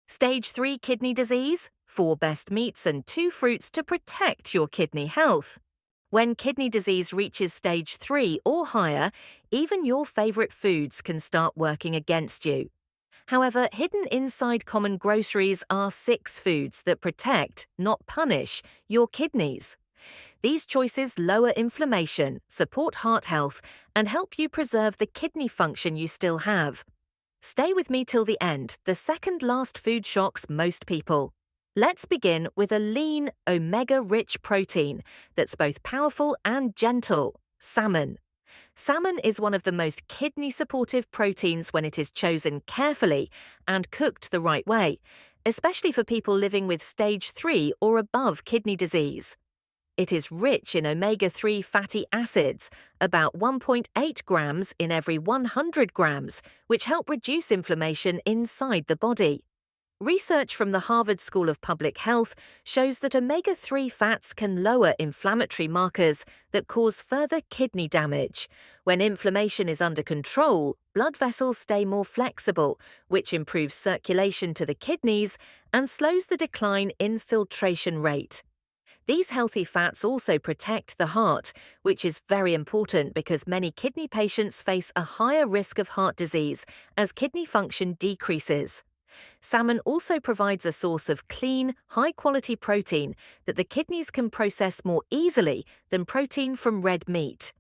Stage 3 kidney disease, 4 best meats and 2 fruits to protect your kidney health. When kidney disease reaches stage 3 or higher, even your favorite foods can start working against you. However, hidden inside common groceries are 6 foods that protect, not punish, your kidneys. These choices lower inflammation, support heart health, and help you preserve the kidney function you still have. Stay with me till the end. The second last food shocks most people. Let's begin with a lean, omega-rich protein that's both powerful and gentle: salmon. Salmon is one of the most kidney-supportive proteins when it is chosen carefully and cooked the right way, especially for people living with stage 3 or above kidney disease. It is rich in omega-3 fatty acids, about 1.8 grams in every 100 grams, which help reduce inflammation inside the body. Research from the Harvard School of Public Health shows that omega-3 fats can lower inflammatory markers that cause further kidney damage. When inflammation is under control, blood vessels stay more flexible, which improves circulation to the kidneys and slows the decline in filtration rate. These healthy fats also protect the heart, which is very important because many kidney patients face a higher risk of heart disease as kidney function decreases. Salmon also provides a source of clean, high-quality protein that the kidneys can process more easily than protein from red meat.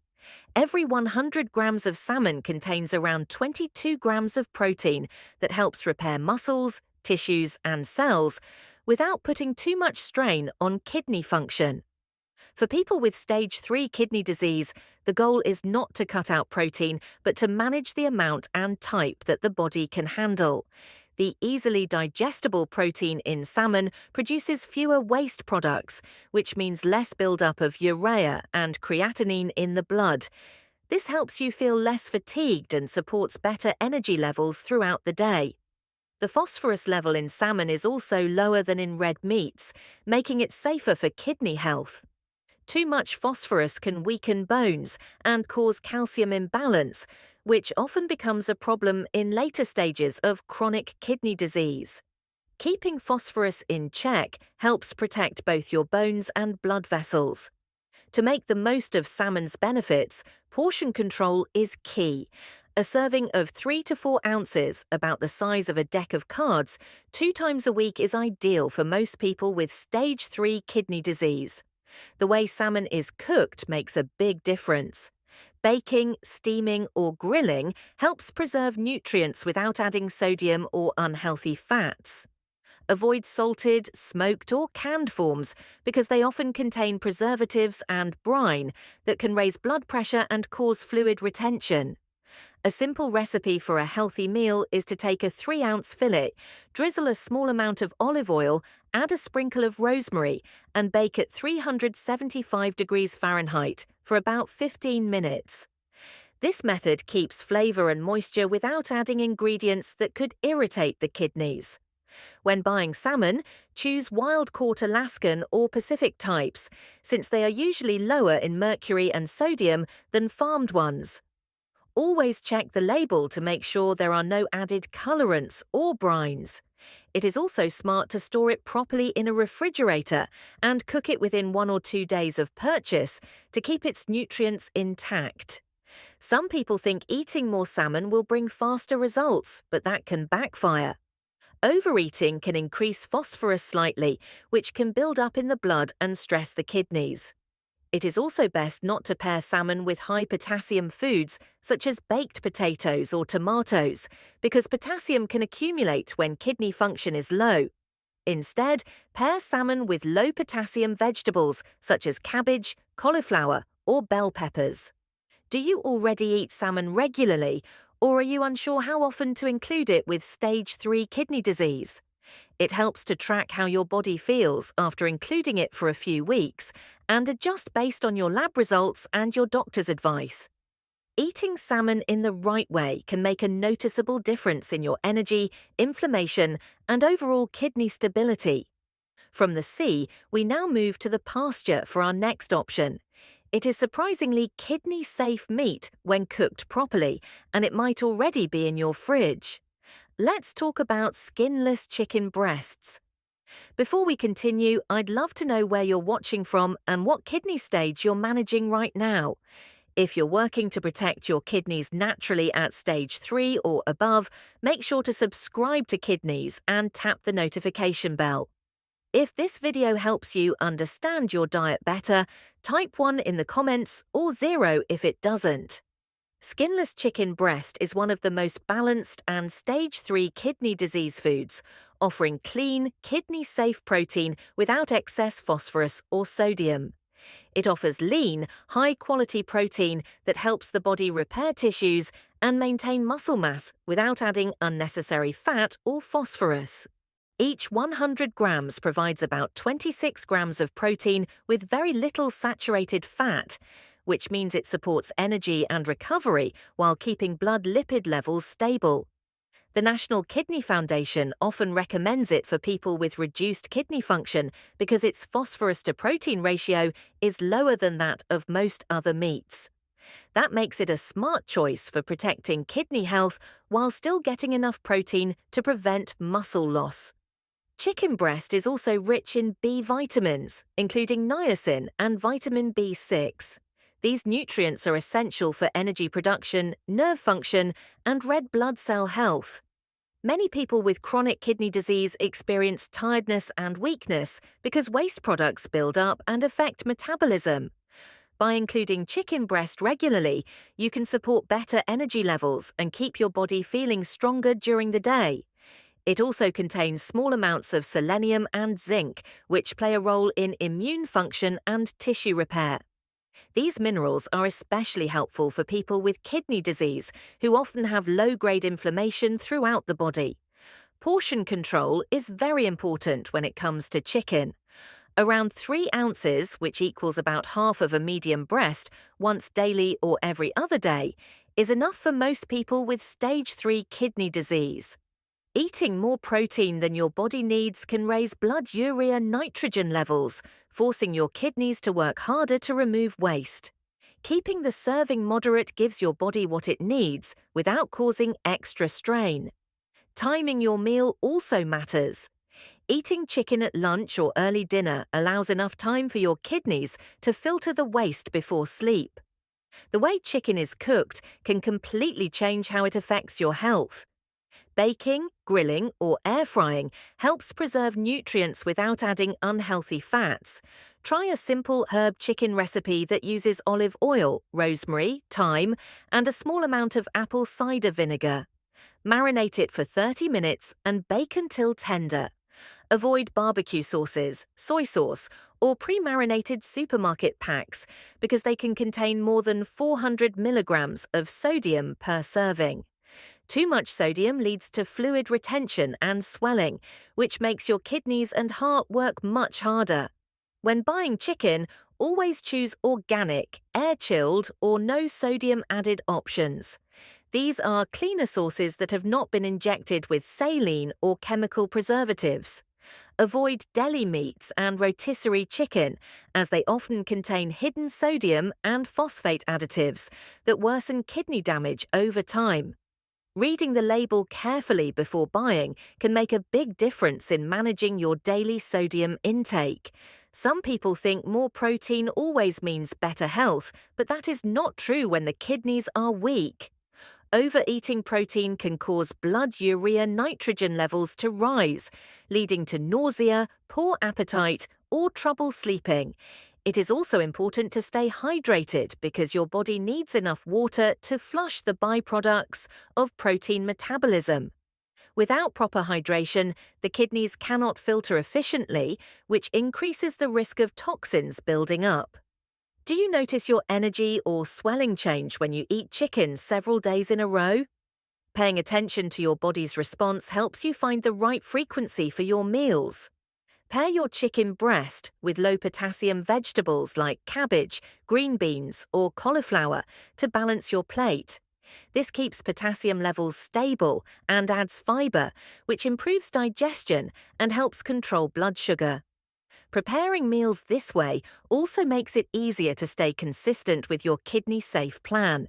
Every 100 grams of salmon contains around 22 grams of protein that helps repair muscles, tissues, and cells without putting too much strain on kidney function. For people with stage 3 kidney disease, the goal is not to cut out protein, but to manage the amount and type that the body can handle. The easily digestible protein in salmon produces fewer waste products, which means less buildup of urea and creatinine in the blood. This helps you feel less fatigued and supports better energy levels throughout the day. The phosphorus level in salmon is also lower than in red meats, making it safer for kidney health. Too much phosphorus can weaken bones and cause calcium imbalance, which often becomes a problem in later stages of chronic kidney disease. Keeping phosphorus in check helps protect both your bones and blood vessels. To make the most of salmon's benefits, portion control is key. A serving of 3 to 4 ounces, about the size of a deck of cards, 2 times a week is ideal for most people with stage 3 kidney disease. The way salmon is cooked makes a big difference. Baking, steaming, or grilling helps preserve nutrients without adding sodium or unhealthy fats. Avoid salted, smoked, or canned forms because they often contain preservatives and brine that can raise blood pressure and cause fluid retention. A simple recipe for a healthy meal is to take a 3-ounce fillet, drizzle a small amount of olive oil, add a sprinkle of rosemary, and bake at 375 degrees Fahrenheit for about 15 minutes. This method keeps flavor and moisture without adding ingredients that could irritate the kidneys. When buying salmon, choose wild-caught Alaskan or Pacific types, since they are usually lower in mercury and sodium than farmed ones. Always check the label to make sure there are no added colorants or brines. It is also smart to store it properly in a refrigerator and cook it within 1 or 2 days of purchase to keep its nutrients intact. Some people think eating more salmon will bring faster results, but that can backfire. Overeating can increase phosphorus slightly, which can build up in the blood and stress the kidneys. It is also best not to pair salmon with high potassium foods such as baked potatoes or tomatoes, because potassium can accumulate when kidney function is low. Instead, pair salmon with low potassium vegetables such as cabbage, cauliflower, or bell peppers. Do you already eat salmon regularly, or are you unsure how often to include it with stage 3 kidney disease? It helps to track how your body feels after including it for a few weeks and adjust based on your lab results and your doctor's advice. Eating salmon in the right way can make a noticeable difference in your energy, inflammation, and overall kidney stability. From the sea, we now move to the pasture for our next option. It is surprisingly kidney-safe meat when cooked properly, and it might already be in your fridge. let's talk about skinless chicken breasts. Before we continue, I'd love to know where you're watching from and what kidney stage you're managing right now. If you're working to protect your kidneys naturally at stage 3 or above, make sure to subscribe to Kidnease and tap the notification bell. If this video helps you understand your diet better, type 1 in the comments or 0 if it doesn't. Skinless chicken breast is one of the most balanced and stage 3 kidney disease foods, offering clean, kidney-safe protein without excess phosphorus or sodium. It offers lean, high-quality protein that helps the body repair tissues and maintain muscle mass without adding unnecessary fat or phosphorus. Each 100 grams provides about 26 grams of protein with very little saturated fat, which means it supports energy and recovery while keeping blood lipid levels stable. The National Kidney Foundation often recommends it for people with reduced kidney function because its phosphorus to protein ratio is lower than that of most other meats. That makes it a smart choice for protecting kidney health while still getting enough protein to prevent muscle loss. Chicken breast is also rich in B vitamins, including niacin and vitamin B6. These nutrients are essential for energy production, nerve function, and red blood cell health. Many people with chronic kidney disease experience tiredness and weakness because waste products build up and affect metabolism. By including chicken breast regularly, you can support better energy levels and keep your body feeling stronger during the day. It also contains small amounts of selenium and zinc, which play a role in immune function and tissue repair. These minerals are especially helpful for people with kidney disease, who often have low-grade inflammation throughout the body. Portion control is very important when it comes to chicken. Around 3 ounces, which equals about half of a medium breast, once daily or every other day, is enough for most people with stage 3 kidney disease. Eating more protein than your body needs can raise blood urea nitrogen levels, forcing your kidneys to work harder to remove waste. Keeping the serving moderate gives your body what it needs without causing extra strain. Timing your meal also matters. Eating chicken at lunch or early dinner allows enough time for your kidneys to filter the waste before sleep. The way chicken is cooked can completely change how it affects your health. Baking, grilling, or air frying helps preserve nutrients without adding unhealthy fats. Try a simple herb chicken recipe that uses olive oil, rosemary, thyme, and a small amount of apple cider vinegar. Marinate it for 30 minutes and bake until tender. Avoid barbecue sauces, soy sauce, or pre-marinated supermarket packs because they can contain more than 400 milligrams of sodium per serving. Too much sodium leads to fluid retention and swelling, which makes your kidneys and heart work much harder. When buying chicken, always choose organic, air-chilled, or no-sodium-added options. These are cleaner sources that have not been injected with saline or chemical preservatives. Avoid deli meats and rotisserie chicken, as they often contain hidden sodium and phosphate additives that worsen kidney damage over time. Reading the label carefully before buying can make a big difference in managing your daily sodium intake. Some people think more protein always means better health, but that is not true when the kidneys are weak. Overeating protein can cause blood urea nitrogen levels to rise, leading to nausea, poor appetite, or trouble sleeping. It is also important to stay hydrated because your body needs enough water to flush the byproducts of protein metabolism. Without proper hydration, the kidneys cannot filter efficiently, which increases the risk of toxins building up. Do you notice your energy or swelling change when you eat chicken several days in a row? Paying attention to your body's response helps you find the right frequency for your meals. Pair your chicken breast with low-potassium vegetables like cabbage, green beans, or cauliflower to balance your plate. This keeps potassium levels stable and adds fiber, which improves digestion and helps control blood sugar. Preparing meals this way also makes it easier to stay consistent with your kidney-safe plan.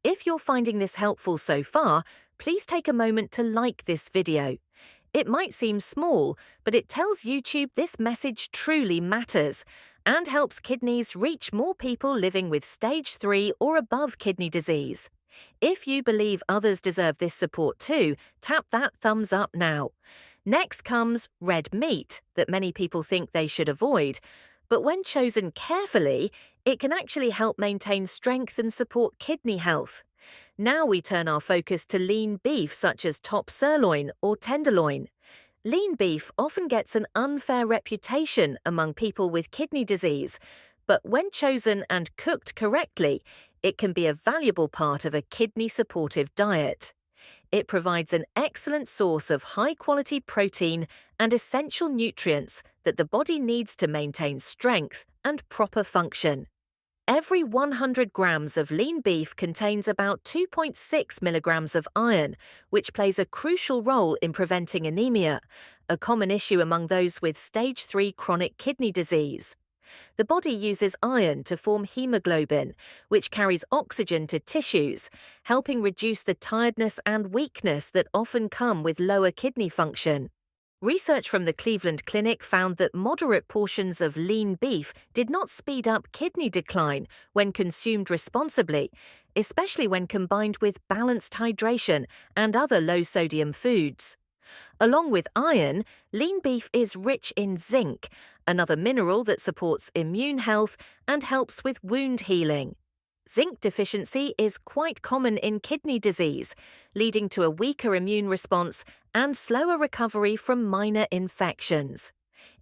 If you're finding this helpful so far, please take a moment to like this video. It might seem small, but it tells YouTube this message truly matters and helps Kidnease reach more people living with stage 3 or above kidney disease. If you believe others deserve this support too, tap that thumbs up now. Next comes red meat that many people think they should avoid, but when chosen carefully, it can actually help maintain strength and support kidney health. Now we turn our focus to lean beef such as top sirloin or tenderloin. Lean beef often gets an unfair reputation among people with kidney disease, but when chosen and cooked correctly, it can be a valuable part of a kidney-supportive diet. It provides an excellent source of high-quality protein and essential nutrients that the body needs to maintain strength and proper function. Every 100 grams of lean beef contains about 2.6 milligrams of iron, which plays a crucial role in preventing anemia, a common issue among those with stage 3 chronic kidney disease. The body uses iron to form hemoglobin, which carries oxygen to tissues, helping reduce the tiredness and weakness that often come with lower kidney function. Research from the Cleveland Clinic found that moderate portions of lean beef did not speed up kidney decline when consumed responsibly, especially when combined with balanced hydration and other low-sodium foods. Along with iron, lean beef is rich in zinc, another mineral that supports immune health and helps with wound healing. Zinc deficiency is quite common in kidney disease, leading to a weaker immune response and slower recovery from minor infections.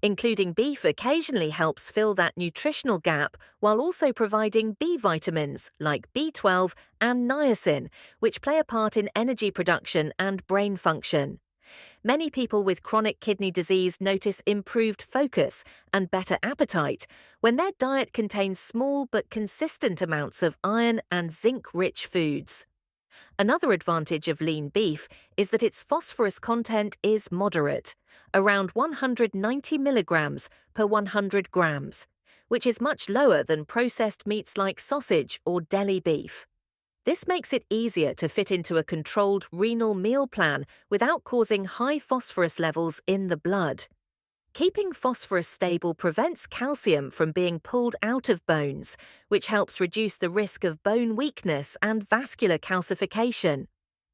Including beef occasionally helps fill that nutritional gap while also providing B vitamins like B12 and niacin, which play a part in energy production and brain function. Many people with chronic kidney disease notice improved focus and better appetite when their diet contains small but consistent amounts of iron and zinc-rich foods. Another advantage of lean beef is that its phosphorus content is moderate, around 190 milligrams per 100 grams, which is much lower than processed meats like sausage or deli beef. This makes it easier to fit into a controlled renal meal plan without causing high phosphorus levels in the blood. Keeping phosphorus stable prevents calcium from being pulled out of bones, which helps reduce the risk of bone weakness and vascular calcification.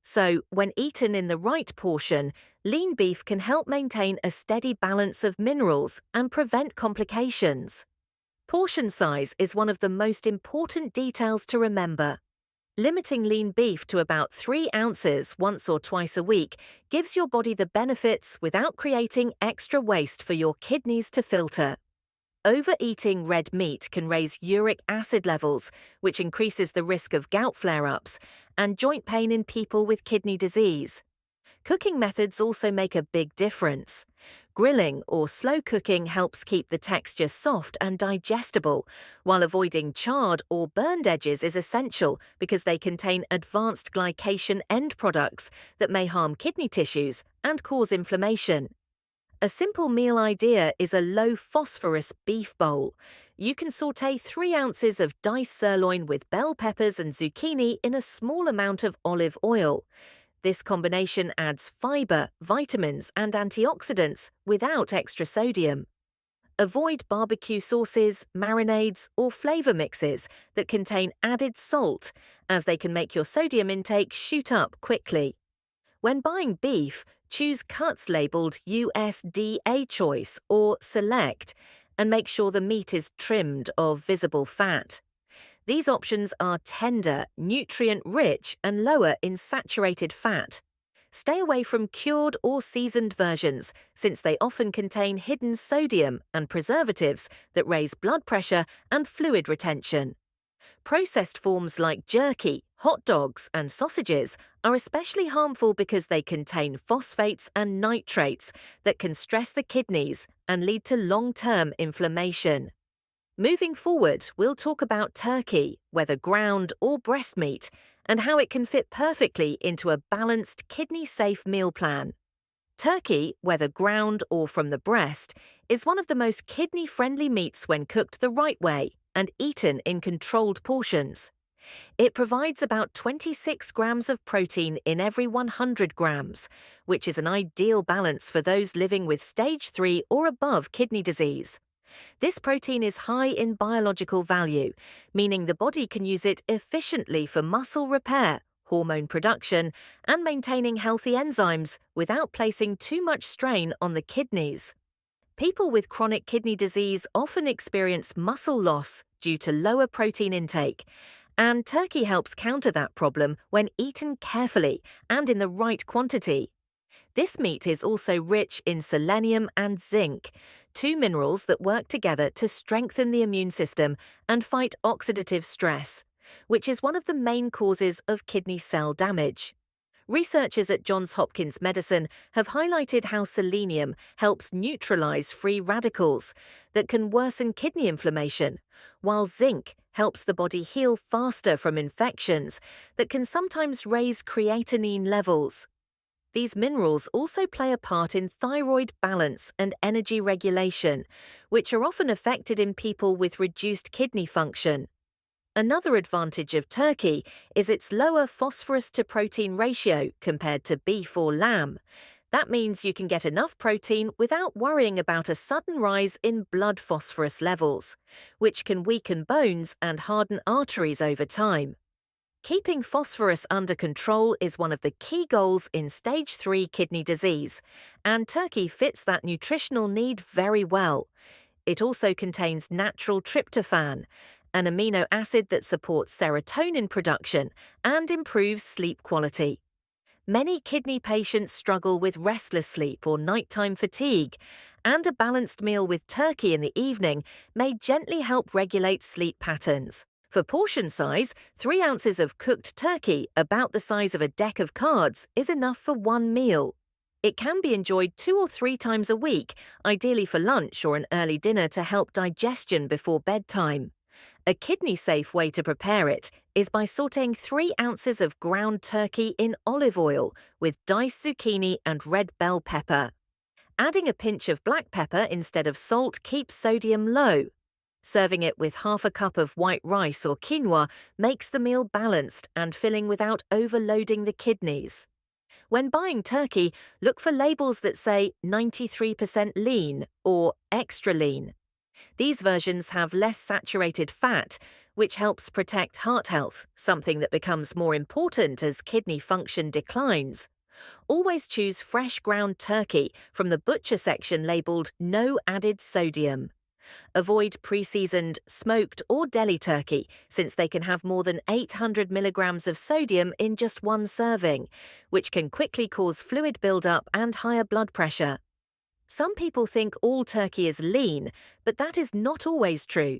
So, when eaten in the right portion, lean beef can help maintain a steady balance of minerals and prevent complications. Portion size is one of the most important details to remember. Limiting lean beef to about 3 ounces once or twice a week gives your body the benefits without creating extra waste for your kidneys to filter. Overeating red meat can raise uric acid levels, which increases the risk of gout flare-ups and joint pain in people with kidney disease. Cooking methods also make a big difference. Grilling or slow cooking helps keep the texture soft and digestible, while avoiding charred or burned edges is essential because they contain advanced glycation end products that may harm kidney tissues and cause inflammation. A simple meal idea is a low-phosphorus beef bowl. You can sauté 3 ounces of diced sirloin with bell peppers and zucchini in a small amount of olive oil. This combination adds fiber, vitamins, and antioxidants without extra sodium. Avoid barbecue sauces, marinades, or flavor mixes that contain added salt, as they can make your sodium intake shoot up quickly. When buying beef, choose cuts labeled USDA choice or select, and make sure the meat is trimmed of visible fat. These options are tender, nutrient-rich, and lower in saturated fat. Stay away from cured or seasoned versions, since they often contain hidden sodium and preservatives that raise blood pressure and fluid retention. Processed forms like jerky, hot dogs, and sausages are especially harmful because they contain phosphates and nitrates that can stress the kidneys and lead to long-term inflammation. Moving forward, we'll talk about turkey, whether ground or breast meat, and how it can fit perfectly into a balanced, kidney-safe meal plan. Turkey, whether ground or from the breast, is one of the most kidney-friendly meats when cooked the right way and eaten in controlled portions. It provides about 26 grams of protein in every 100 grams, which is an ideal balance for those living with stage 3 or above kidney disease. This protein is high in biological value, meaning the body can use it efficiently for muscle repair, hormone production, and maintaining healthy enzymes without placing too much strain on the kidneys. People with chronic kidney disease often experience muscle loss due to lower protein intake, and turkey helps counter that problem when eaten carefully and in the right quantity. This meat is also rich in selenium and zinc, two minerals that work together to strengthen the immune system and fight oxidative stress, which is one of the main causes of kidney cell damage. Researchers at Johns Hopkins Medicine have highlighted how selenium helps neutralize free radicals that can worsen kidney inflammation, while zinc helps the body heal faster from infections that can sometimes raise creatinine levels. These minerals also play a part in thyroid balance and energy regulation, which are often affected in people with reduced kidney function. Another advantage of turkey is its lower phosphorus-to-protein ratio compared to beef or lamb. That means you can get enough protein without worrying about a sudden rise in blood phosphorus levels, which can weaken bones and harden arteries over time. Keeping phosphorus under control is one of the key goals in stage 3 kidney disease, and turkey fits that nutritional need very well. It also contains natural tryptophan, an amino acid that supports serotonin production and improves sleep quality. Many kidney patients struggle with restless sleep or nighttime fatigue, and a balanced meal with turkey in the evening may gently help regulate sleep patterns. For portion size, 3 ounces of cooked turkey, about the size of a deck of cards, is enough for one meal. It can be enjoyed 2 or 3 times a week, ideally for lunch or an early dinner to help digestion before bedtime. A kidney-safe way to prepare it is by sautéing 3 ounces of ground turkey in olive oil with diced zucchini and red bell pepper. Adding a pinch of black pepper instead of salt keeps sodium low. Serving it with half a cup of white rice or quinoa makes the meal balanced and filling without overloading the kidneys. When buying turkey, look for labels that say 93% lean or extra lean. These versions have less saturated fat, which helps protect heart health, something that becomes more important as kidney function declines. Always choose fresh ground turkey from the butcher section labeled "No added sodium." Avoid pre-seasoned, smoked or deli turkey, since they can have more than 800 milligrams of sodium in just one serving, which can quickly cause fluid buildup and higher blood pressure. Some people think all turkey is lean, but that is not always true.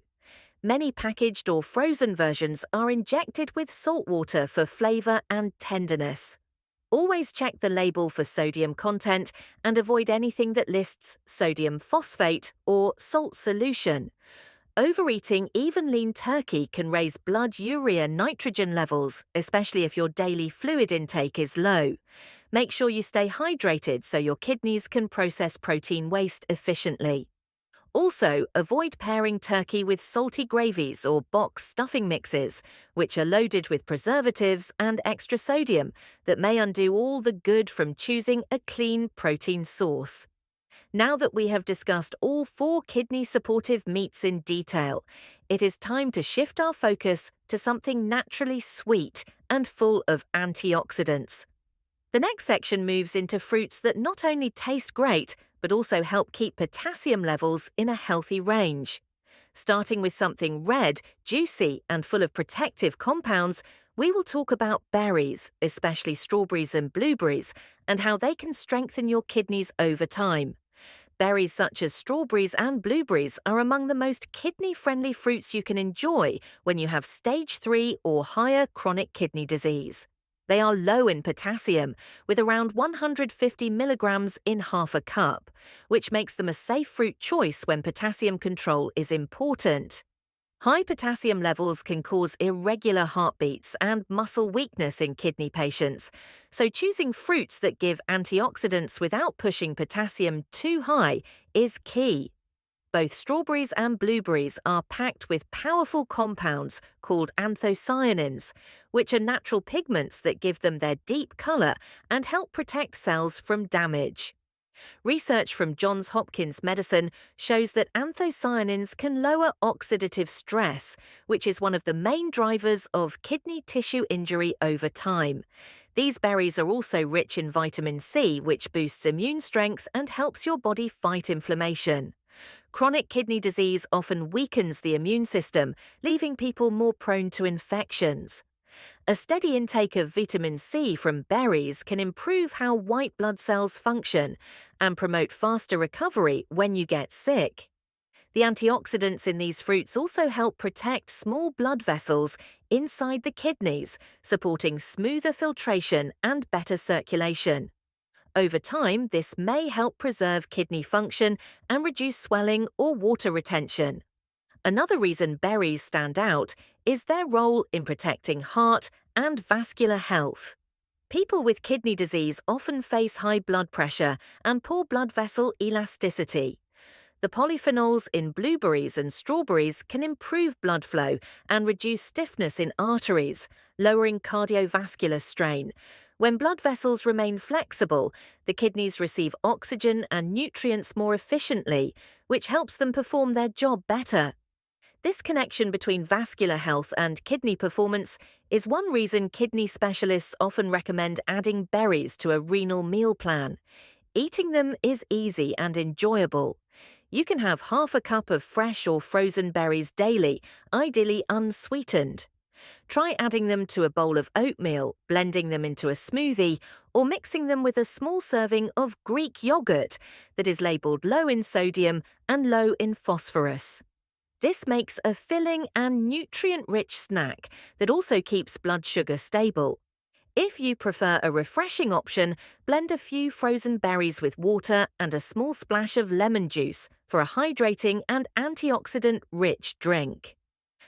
Many packaged or frozen versions are injected with salt water for flavor and tenderness. Always check the label for sodium content and avoid anything that lists sodium phosphate or salt solution. Overeating even lean turkey can raise blood urea nitrogen levels, especially if your daily fluid intake is low. Make sure you stay hydrated so your kidneys can process protein waste efficiently. Also, avoid pairing turkey with salty gravies or box stuffing mixes, which are loaded with preservatives and extra sodium that may undo all the good from choosing a clean protein source. Now that we have discussed all 4 kidney-supportive meats in detail, it is time to shift our focus to something naturally sweet and full of antioxidants. The next section moves into fruits that not only taste great, but also help keep potassium levels in a healthy range. Starting with something red, juicy, and full of protective compounds, we will talk about berries, especially strawberries and blueberries, and how they can strengthen your kidneys over time. Berries such as strawberries and blueberries are among the most kidney-friendly fruits you can enjoy when you have stage 3 or higher chronic kidney disease. They are low in potassium, with around 150 milligrams in half a cup, which makes them a safe fruit choice when potassium control is important. High potassium levels can cause irregular heartbeats and muscle weakness in kidney patients, so choosing fruits that give antioxidants without pushing potassium too high is key. Both strawberries and blueberries are packed with powerful compounds called anthocyanins, which are natural pigments that give them their deep color and help protect cells from damage. Research from Johns Hopkins Medicine shows that anthocyanins can lower oxidative stress, which is one of the main drivers of kidney tissue injury over time. These berries are also rich in vitamin C, which boosts immune strength and helps your body fight inflammation. Chronic kidney disease often weakens the immune system, leaving people more prone to infections. A steady intake of vitamin C from berries can improve how white blood cells function and promote faster recovery when you get sick. The antioxidants in these fruits also help protect small blood vessels inside the kidneys, supporting smoother filtration and better circulation. Over time, this may help preserve kidney function and reduce swelling or water retention. Another reason berries stand out is their role in protecting heart and vascular health. People with kidney disease often face high blood pressure and poor blood vessel elasticity. The polyphenols in blueberries and strawberries can improve blood flow and reduce stiffness in arteries, lowering cardiovascular strain. When blood vessels remain flexible, the kidneys receive oxygen and nutrients more efficiently, which helps them perform their job better. This connection between vascular health and kidney performance is one reason kidney specialists often recommend adding berries to a renal meal plan. Eating them is easy and enjoyable. You can have half a cup of fresh or frozen berries daily, ideally unsweetened. Try adding them to a bowl of oatmeal, blending them into a smoothie, or mixing them with a small serving of Greek yogurt that is labeled low in sodium and low in phosphorus. This makes a filling and nutrient-rich snack that also keeps blood sugar stable. If you prefer a refreshing option, blend a few frozen berries with water and a small splash of lemon juice for a hydrating and antioxidant-rich drink.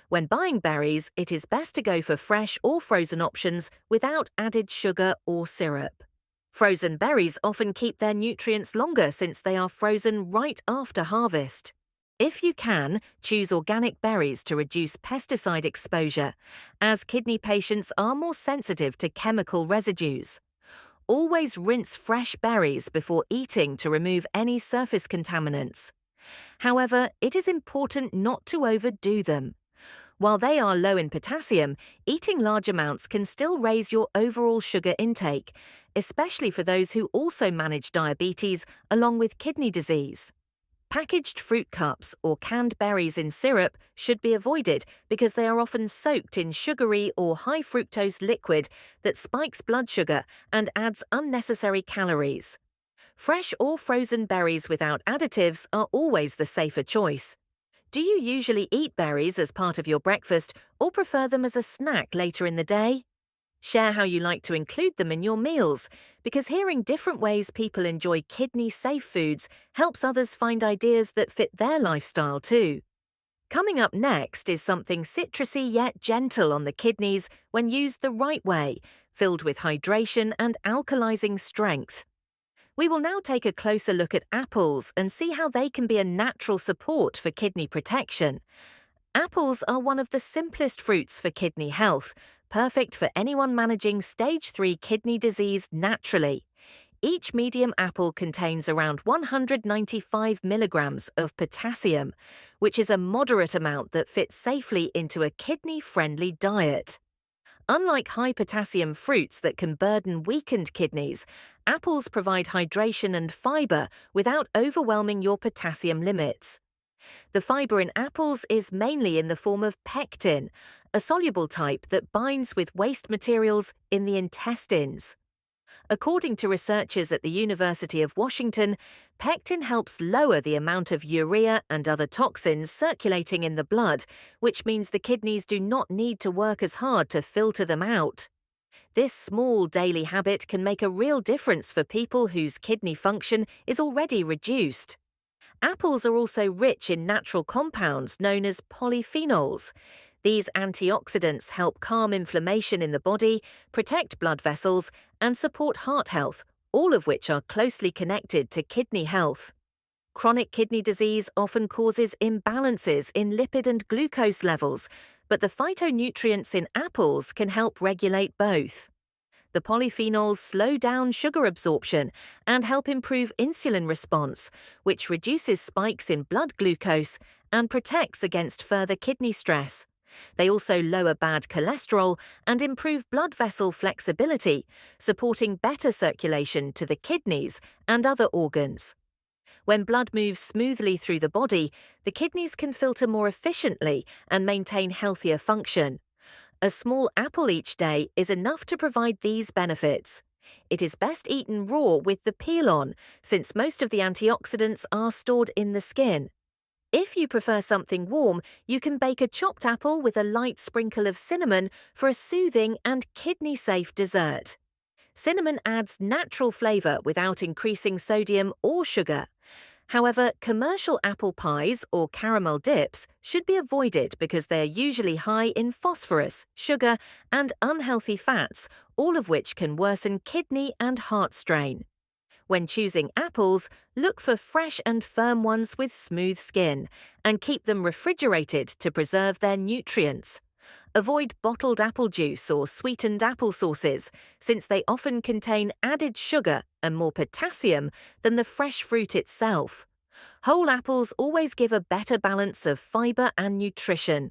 When buying berries, it is best to go for fresh or frozen options without added sugar or syrup. Frozen berries often keep their nutrients longer since they are frozen right after harvest. If you can, choose organic berries to reduce pesticide exposure, as kidney patients are more sensitive to chemical residues. Always rinse fresh berries before eating to remove any surface contaminants. However, it is important not to overdo them. While they are low in potassium, eating large amounts can still raise your overall sugar intake, especially for those who also manage diabetes along with kidney disease. Packaged fruit cups or canned berries in syrup should be avoided because they are often soaked in sugary or high fructose liquid that spikes blood sugar and adds unnecessary calories. Fresh or frozen berries without additives are always the safer choice. Do you usually eat berries as part of your breakfast or prefer them as a snack later in the day? Share how you like to include them in your meals, because hearing different ways people enjoy kidney-safe foods helps others find ideas that fit their lifestyle too. Coming up next is something citrusy yet gentle on the kidneys when used the right way, filled with hydration and alkalizing strength. We will now take a closer look at apples and see how they can be a natural support for kidney protection. Apples are one of the simplest fruits for kidney health, perfect for anyone managing stage 3 kidney disease naturally. Each medium apple contains around 195 milligrams of potassium, which is a moderate amount that fits safely into a kidney-friendly diet. Unlike high-potassium fruits that can burden weakened kidneys, apples provide hydration and fiber without overwhelming your potassium limits. The fiber in apples is mainly in the form of pectin, a soluble type that binds with waste materials in the intestines. According to researchers at the University of Washington, pectin helps lower the amount of urea and other toxins circulating in the blood, which means the kidneys do not need to work as hard to filter them out. This small daily habit can make a real difference for people whose kidney function is already reduced. Apples are also rich in natural compounds known as polyphenols. These antioxidants help calm inflammation in the body, protect blood vessels, and support heart health, all of which are closely connected to kidney health. Chronic kidney disease often causes imbalances in lipid and glucose levels, but the phytonutrients in apples can help regulate both. The polyphenols slow down sugar absorption and help improve insulin response, which reduces spikes in blood glucose and protects against further kidney stress. They also lower bad cholesterol and improve blood vessel flexibility, supporting better circulation to the kidneys and other organs. When blood moves smoothly through the body, the kidneys can filter more efficiently and maintain healthier function. A small apple each day is enough to provide these benefits. It is best eaten raw with the peel on, since most of the antioxidants are stored in the skin. If you prefer something warm, you can bake a chopped apple with a light sprinkle of cinnamon for a soothing and kidney-safe dessert. Cinnamon adds natural flavor without increasing sodium or sugar. However, commercial apple pies or caramel dips should be avoided because they are usually high in phosphorus, sugar, and unhealthy fats, all of which can worsen kidney and heart strain. When choosing apples, look for fresh and firm ones with smooth skin, and keep them refrigerated to preserve their nutrients. Avoid bottled apple juice or sweetened apple sauces, since they often contain added sugar and more potassium than the fresh fruit itself. Whole apples always give a better balance of fiber and nutrition.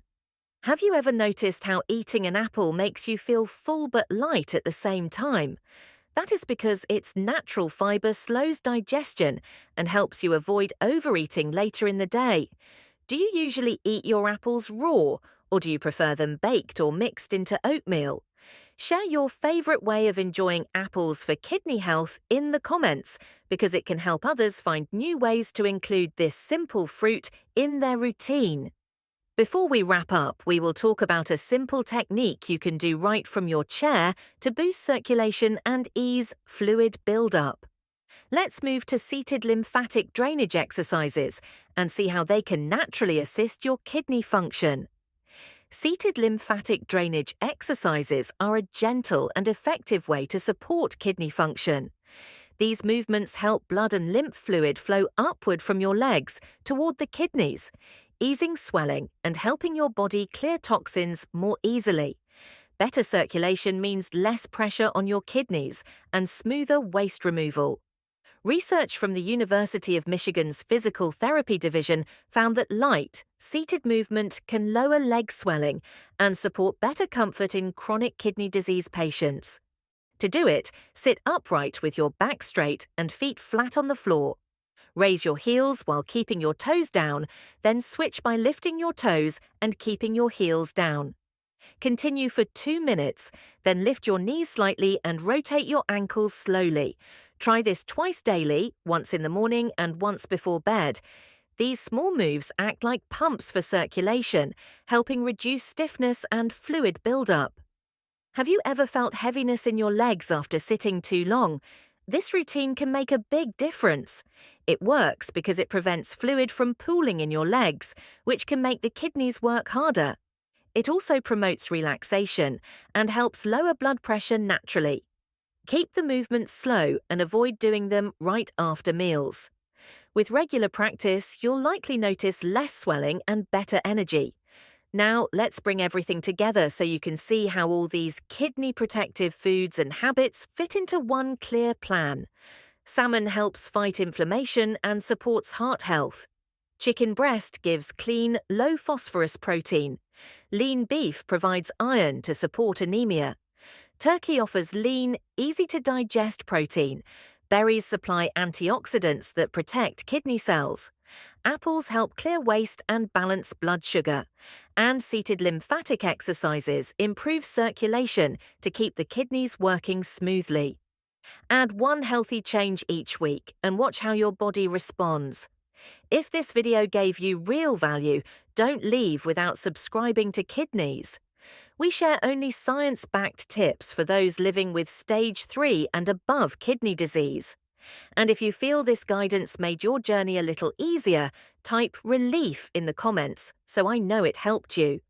Have you ever noticed how eating an apple makes you feel full but light at the same time? That is because its natural fiber slows digestion and helps you avoid overeating later in the day. Do you usually eat your apples raw, or do you prefer them baked or mixed into oatmeal? Share your favorite way of enjoying apples for kidney health in the comments, because it can help others find new ways to include this simple fruit in their routine. Before we wrap up, we will talk about a simple technique you can do right from your chair to boost circulation and ease fluid buildup. Let's move to seated lymphatic drainage exercises and see how they can naturally assist your kidney function. Seated lymphatic drainage exercises are a gentle and effective way to support kidney function. These movements help blood and lymph fluid flow upward from your legs toward the kidneys, easing swelling and helping your body clear toxins more easily. Better circulation means less pressure on your kidneys and smoother waste removal. Research from the University of Michigan's Physical Therapy Division found that light, seated movement can lower leg swelling and support better comfort in chronic kidney disease patients. To do it, sit upright with your back straight and feet flat on the floor. Raise your heels while keeping your toes down, then switch by lifting your toes and keeping your heels down. Continue for 2 minutes, then lift your knees slightly and rotate your ankles slowly. Try this twice daily, once in the morning and once before bed. These small moves act like pumps for circulation, helping reduce stiffness and fluid buildup. Have you ever felt heaviness in your legs after sitting too long? This routine can make a big difference. It works because it prevents fluid from pooling in your legs, which can make the kidneys work harder. It also promotes relaxation and helps lower blood pressure naturally. Keep the movements slow and avoid doing them right after meals. With regular practice, you'll likely notice less swelling and better energy. Now, let's bring everything together so you can see how all these kidney-protective foods and habits fit into one clear plan. Salmon helps fight inflammation and supports heart health. Chicken breast gives clean, low-phosphorus protein. Lean beef provides iron to support anemia. Turkey offers lean, easy-to-digest protein. Berries supply antioxidants that protect kidney cells. Apples help clear waste and balance blood sugar. And seated lymphatic exercises improve circulation to keep the kidneys working smoothly. Add one healthy change each week and watch how your body responds. If this video gave you real value, don't leave without subscribing to Kidnease. We share only science-backed tips for those living with stage 3 and above kidney disease. And if you feel this guidance made your journey a little easier, type relief in the comments so I know it helped you.